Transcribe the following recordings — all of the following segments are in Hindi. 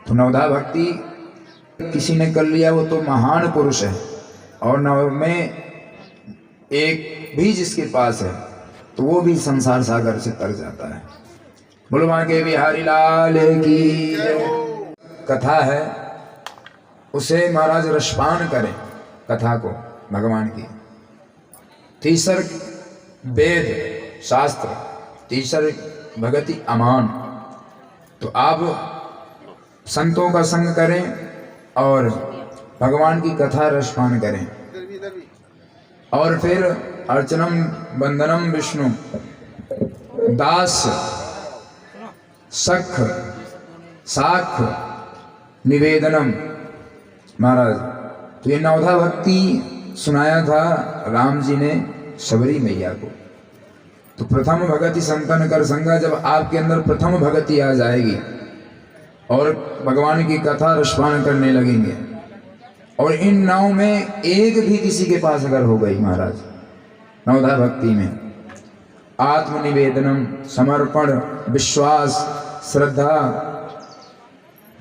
तो नवधा भक्ति किसी ने कर लिया वो तो महान पुरुष है, और नव में एक भी जिसके पास है तो वो भी संसार सागर से तर जाता है। बोलो वहां के बिहारी लाल की कथा है, उसे महाराज रसपान करें कथा को भगवान की। तीसर वेद शास्त्र, तीसर भगति अमान। तो आप संतों का संग करें और भगवान की कथा रसपान करें, और फिर अर्चनम वंदनम विष्णु दास सख साख निवेदनम। महाराज तो ये नवधा भक्ति सुनाया था राम जी ने शबरी मैया को। तो प्रथम भगति संतन कर संगा, जब आपके अंदर प्रथम भगति आ जाएगी और भगवान की कथा रसपान करने लगेंगे, और इन नौ में एक भी किसी के पास अगर हो गई महाराज नवधा भक्ति में, आत्मनिवेदनम समर्पण विश्वास श्रद्धा,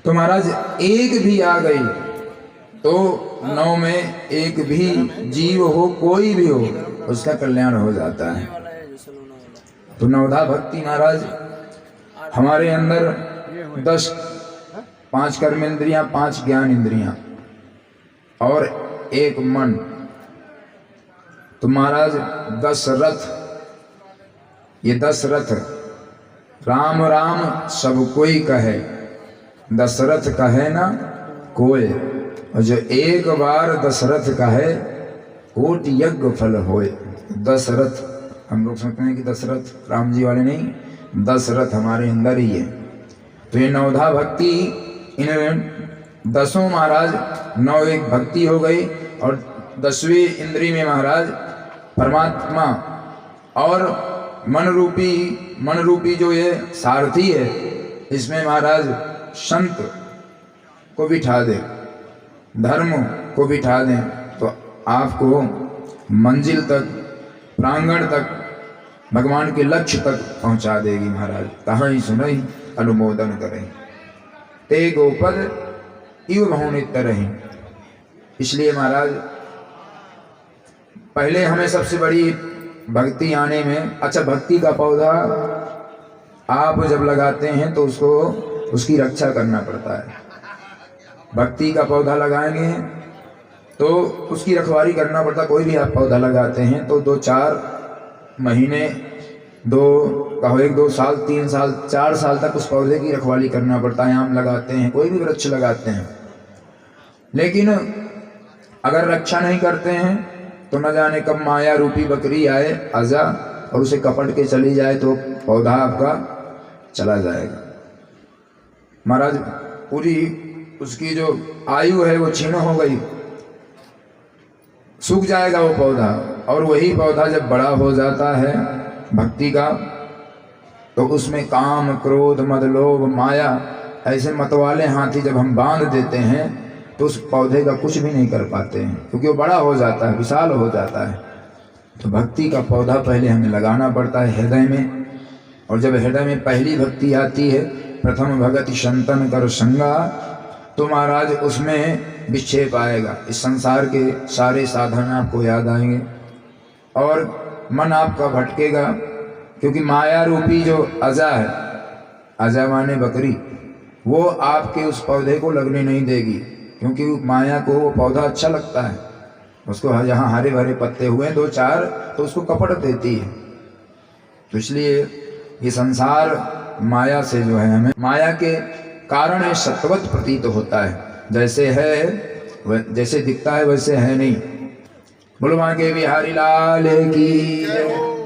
तो महाराज एक भी आ गई तो नौ में एक भी जीव हो कोई भी हो उसका कल्याण हो जाता है। तो नवधा भक्ति महाराज हमारे अंदर 5 कर्म इंद्रियां, 5 ज्ञान इंद्रियां और 1 मन। तो महाराज 10 रथ, ये 10 रथ राम राम सब कोई कहे, दशरथ कहे ना कोई, और जो एक बार दशरथ कहे कोटि यज्ञ फल होए। दशरथ हम लोग सोचते हैं कि दशरथ राम जी वाले नहीं, दशरथ हमारे अंदर ही है। तो ये नवधा भक्ति इन 10 महाराज 9 एक भक्ति हो गई, और 10वीं इंद्री में महाराज परमात्मा और मन रूपी जो ये सारथी है, इसमें महाराज संत को बिठा दे, धर्म को बिठा दें, तो आपको मंजिल तक, प्रांगण तक, भगवान के लक्ष्य तक पहुंचा देगी महाराज। कहां सुनई अनुमोदन करें ते गोपद इव भौनित रही। इसलिए महाराज पहले हमें सबसे बड़ी भक्ति आने में, अच्छा भक्ति का पौधा आप जब लगाते हैं तो उसकी रक्षा करना पड़ता है। भक्ति का पौधा लगाएंगे तो उसकी रखवाली करना पड़ता है। कोई भी आप पौधा लगाते हैं तो 2-4 महीने, 1-2 साल, 3 साल, 4 साल तक उस पौधे की रखवाली करना पड़ता है। आम लगाते हैं, कोई भी वृक्ष लगाते हैं, लेकिन अगर रक्षा नहीं करते हैं तो न जाने कब माया रूपी बकरी आए आजा और उसे कपट के चली जाए तो पौधा आपका चला जाएगा। महाराज पूरी उसकी जो आयु है वो क्षीण हो गई, सूख जाएगा वो पौधा। और वही पौधा जब बड़ा हो जाता है भक्ति का, तो उसमें काम क्रोध मद लोभ माया ऐसे मतवाले हाथी जब हम बांध देते हैं तो उस पौधे का कुछ भी नहीं कर पाते हैं, क्योंकि वो बड़ा हो जाता है, विशाल हो जाता है। तो भक्ति का पौधा पहले हमें लगाना पड़ता है हृदय में, और जब हृदय में पहली भक्ति आती है प्रथम भगति संतन कर संगा, तो महाराज उसमें विक्षेप आएगा। इस संसार के सारे साधन आपको याद आएंगे और मन आपका भटकेगा, क्योंकि माया रूपी जो अजा है, अजा माने बकरी, वो आपके उस पौधे को लगने नहीं देगी, क्योंकि माया को वो पौधा अच्छा लगता है। उसको जहाँ हरे भरे पत्ते हुए 2-4 तो उसको कपट देती है। तो इसलिए ये संसार माया से जो है, हमें माया के कारण सत्वत प्रतीत होता है, जैसे है जैसे दिखता है वैसे है नहीं। बोलो वहां के बिहारी लाल की।